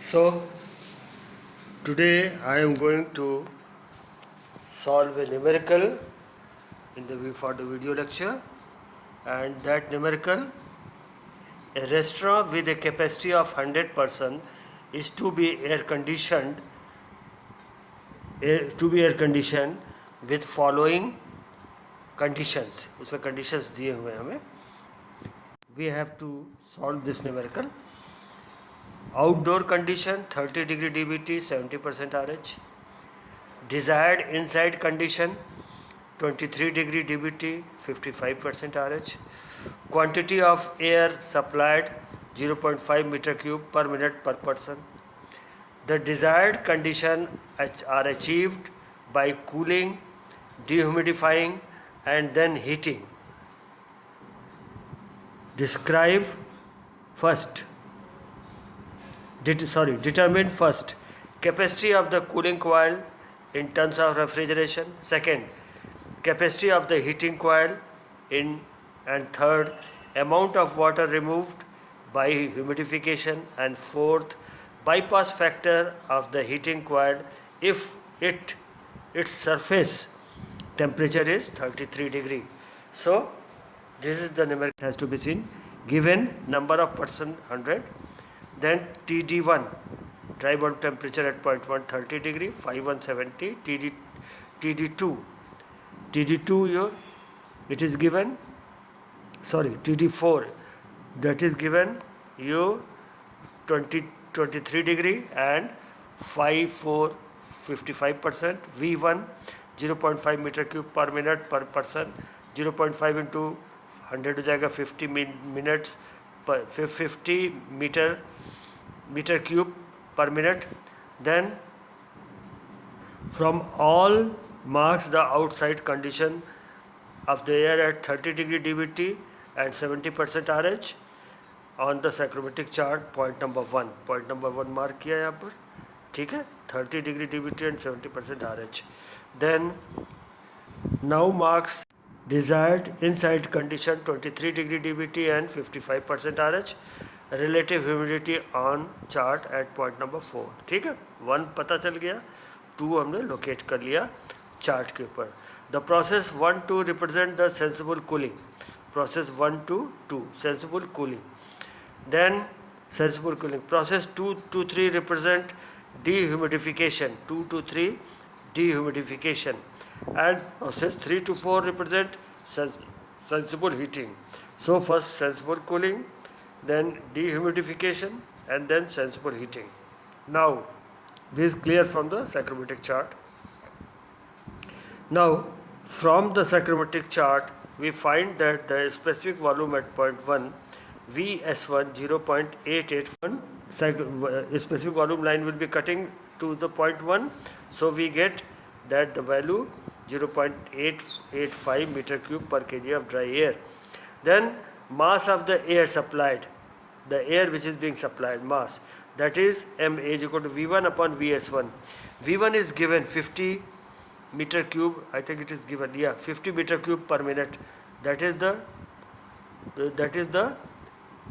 So today I am going to solve a numerical for the video lecture, and that numerical, a restaurant with a capacity of 100% is to be air conditioned with following conditions. उसमें conditions दिए हुए हैं हमें. We have to solve this numerical. Outdoor condition 30 degree DBT 70% RH. Desired inside condition 23 degree DBT 55% RH. Quantity of air supplied 0.5 meter cube per minute per person. The desired condition are achieved by cooling, dehumidifying and then heating. Determine first capacity of the cooling coil in terms of refrigeration. Second, capacity of the heating coil and third, amount of water removed by humidification, and fourth, bypass factor of the heating coil if its surface temperature is 33 degree. So this is the numeric has to be seen. Given number of person 100, then TD1 dry bulb temperature at 0.1 30 degree, 5170. TD2 it is given, TD4 that is given you 23 degree and 55%. V1 0.5 meter cube per minute per person, 0.5 into 100 हो जाएगा 50 minutes per 50 meter cube per minute. Then from all marks the outside condition of the air at 30 degree DBT and 70% RH on the psychrometric chart. Point number 1 mark किया यहाँ पर, ठीक है. 30 degree DBT and 70% RH. Then now marks desired inside condition 23 degree DBT and 55% RH. Relative humidity on chart at point number 4. ठीक है. 1 पता चल गया, 2 हमने लोकेट कर लिया चार्ट के ऊपर. The process 1 to represent the sensible cooling. Process 1 to 2 sensible cooling. Then sensible cooling. Process 2 to 3 represent dehumidification. 2 to 3 dehumidification. And process 3 to 4 represent sensible heating. So first sensible cooling, then dehumidification and then sensible heating. Now this is clear from the psychrometric chart. Now from the psychrometric chart we find that the specific volume at point 1 VS1 0.881, specific volume line will be cutting to the point 1, so we get that the value 0.885 meter cube per kg of dry air. Then mass of the air supplied, the air which is being supplied, mass, that is MA is equal to V1 upon VS1. V1 is given 50 meter cube, I think it is given, 50 meter cube per minute. That is the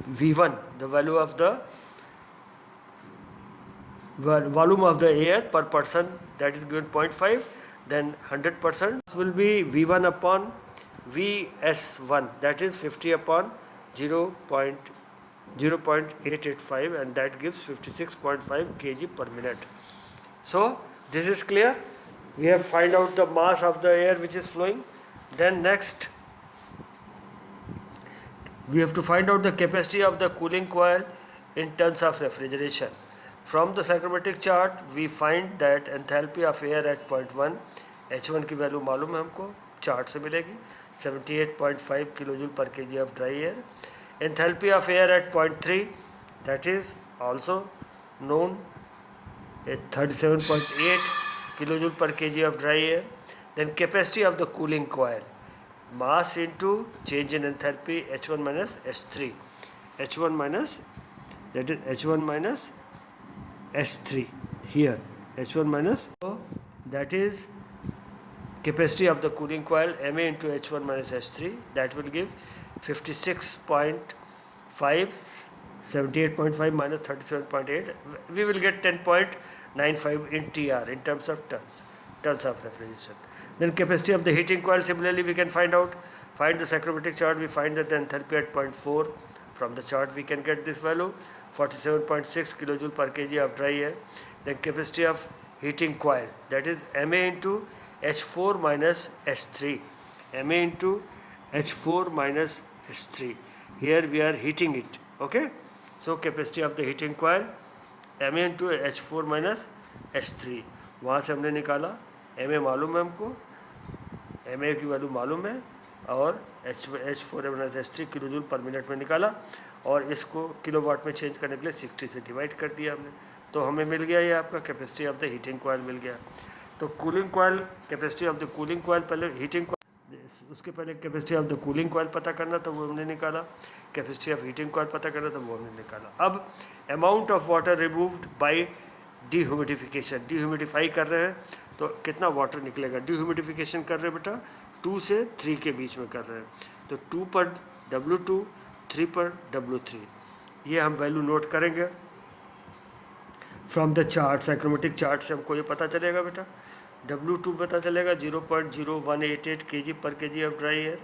V1, the value of the volume of the air per person, that is given 0.5. Then 100% will be V1 upon VS1, that is 50 upon 0.885, and that gives 56.5 kg per minute. So this is clear. We have find out the mass of the air which is flowing. Then next we have to find out the capacity of the cooling coil in terms of refrigeration. From the psychrometric chart we find that enthalpy of air at point 1, H1 की value मालूम है हमको, chart से मिलेगी, 78.5 kilojoule पर kg of dry air. Enthalpy of air at point 3, that is also known, 37.8 kilojoule per kg of dry air. Then capacity of the cooling coil, mass into change in enthalpy, H1 minus H3. H1 minus, that is H1 minus H3 here, H1 minus, so that is capacity of the cooling coil MA into H1 minus H3, that will give 56.5 78.5 minus 37.8, we will get 10.95 in TR, in terms of tons of refrigeration. Then capacity of the heating coil, similarly we can find the psychrometric chart, we find that the enthalpy at 0.4, from the chart we can get this value, 47.6 kilojoule per kg of dry air. Then capacity of heating coil, that is Ma into H4 minus H3, Ma into H4 minus H3. Here we are heating it, okay. So capacity of the heating coil Ma into H4 minus H3, वहाँ से हमने निकाला Ma मालूम है हमको, Ma की value मालूम है, और H4 minus H3 kilo joule पर मिनट में निकाला, और इसको किलोवाट में चेंज करने के लिए 60 से डिवाइड कर दिया हमने, तो हमें मिल गया ये आपका capacity of the heating coil मिल गया। तो cooling coil, capacity of the cooling coil, पहले हीटिंग, उसके पहले capacity of the cooling coil पता करना था, वो हमने निकाला। कैपेसिटी ऑफ हीटिंग कॉइल पता करना था, वो हमने निकाला। अब amount of water removed by dehumidification, dehumidify कर रहे हैं तो कितना वाटर निकलेगा। डीह्यूमिडिफिकेशन कर रहे हैं बेटा 2 से 3 के बीच में कर रहे हैं, तो 2 पर W2, 3 पर W3, ये हम वैल्यू नोट करेंगे from the chart. Psychrometric chart से हमको ये पता चलेगा बेटा, W2 पता चलेगा 0.0188 kg per kg of dry air,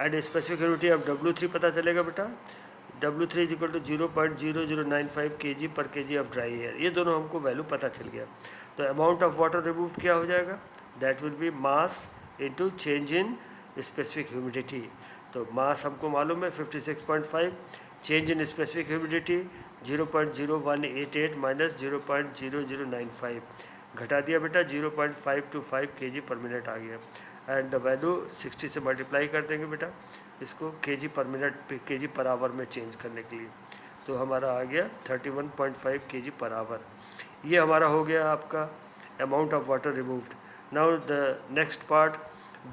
and specific humidity of W3 पता चलेगा बेटा, W3 is equal to 0.0095 kg per kg of dry air. ये दोनों हमको वैल्यू पता चल गया। तो अमाउंट ऑफ वाटर रिमूव क्या हो जाएगा, that will be mass into change in specific humidity. तो मास हमको मालूम है 56.5, change in specific humidity 0.0188 minus 0.0095, घटा दिया बेटा 0.525 kg पर मिनट आ गया, एंड द वैल्यू 60 से मल्टीप्लाई कर देंगे बेटा इसको kg पर मिनट kg पर आवर में चेंज करने के लिए, तो हमारा आ गया 31.5 kg पर आवर। ये हमारा हो गया आपका amount of water removed. Now the next part,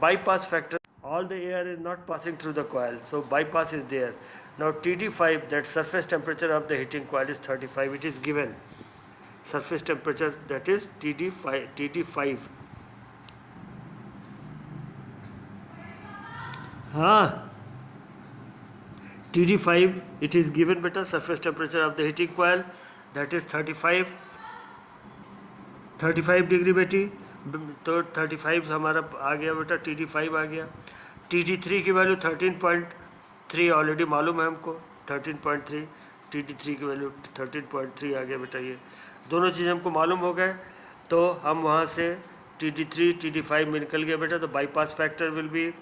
bypass factor, all the air is not passing through the coil, so bypass is there. Now TD5, that surface temperature of the heating coil is 35, it is given, surface temperature that is TD5 हाँ TD5 it is given beta, surface temperature of the heating coil that is 35 degree बेटी, तो 35 हमारा आ गया बेटा, TD5 आ गया। TD3 की value 13.3 already मालूम है हमको, 13.3, TD3 की वैल्यू 13.3 आ गया बेटा। ये दोनों चीज़ हमको मालूम हो गए, तो हम वहाँ से TD3 TD5 में निकल गया बेटा। तो bypass factor will be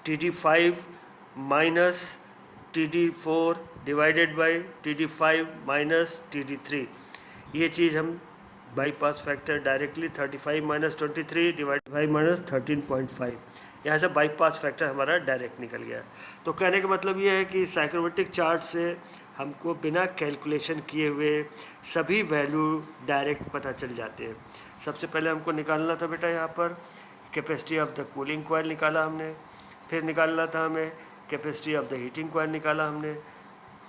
TD5 minus TD4 divided by TD5 minus TD3। ये चीज़ हम bypass factor directly 35 minus 23 divide 5 minus 13.5, यहाँ से बाईपास फैक्टर हमारा डायरेक्ट निकल गया। तो कहने का मतलब ये है कि साइक्रोमेट्रिक चार्ट से हमको बिना कैलकुलेशन किए हुए सभी वैल्यू डायरेक्ट पता चल जाते हैं। सबसे पहले हमको निकालना था बेटा यहाँ पर capacity of the cooling coil निकाला हमने, फिर निकालना था हमें capacity of the heating coil निकाला हमने,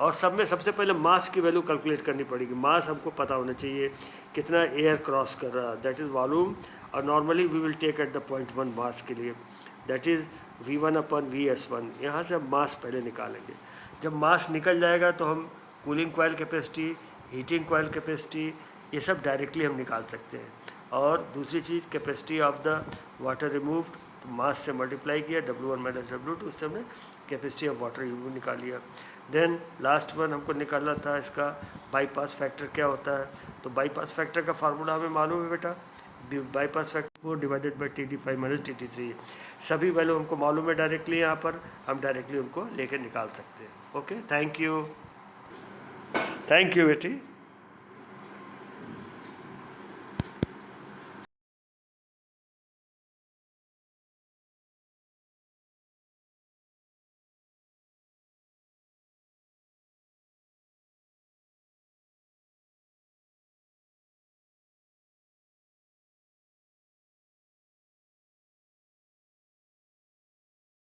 और सब में सबसे पहले मास की वैल्यू कैलकुलेट करनी पड़ेगी। मास हमको पता होना चाहिए कितना एयर क्रॉस कर रहा है, दैट इज़ वॉल्यूम, और normally we will take at the 0.1 mass के लिए, दैट इज़ V1/VS1। यहाँ से हम मास पहले निकालेंगे। जब मास निकल जाएगा तो हम cooling coil capacity, heating coil capacity, ये सब डायरेक्टली हम निकाल सकते हैं। और दूसरी चीज़ capacity of the water removed, तो मास से मल्टीप्लाई किया W1 माइनस W2, उससे हमने कैपेसिटी ऑफ वाटर रिमूव निकाल लिया। देन लास्ट वन हमको निकालना था इसका बाईपास फैक्टर क्या होता है। तो बाईपास फैक्टर का फार्मूला हमें मालूम है बेटा, bypass factor 4 divided by TD5 minus TD3। सभी वैल्यू हमको मालूम है डायरेक्टली, यहाँ पर हम डायरेक्टली उनको लेकर निकाल सकते हैं। ओके, थैंक यू बेटी।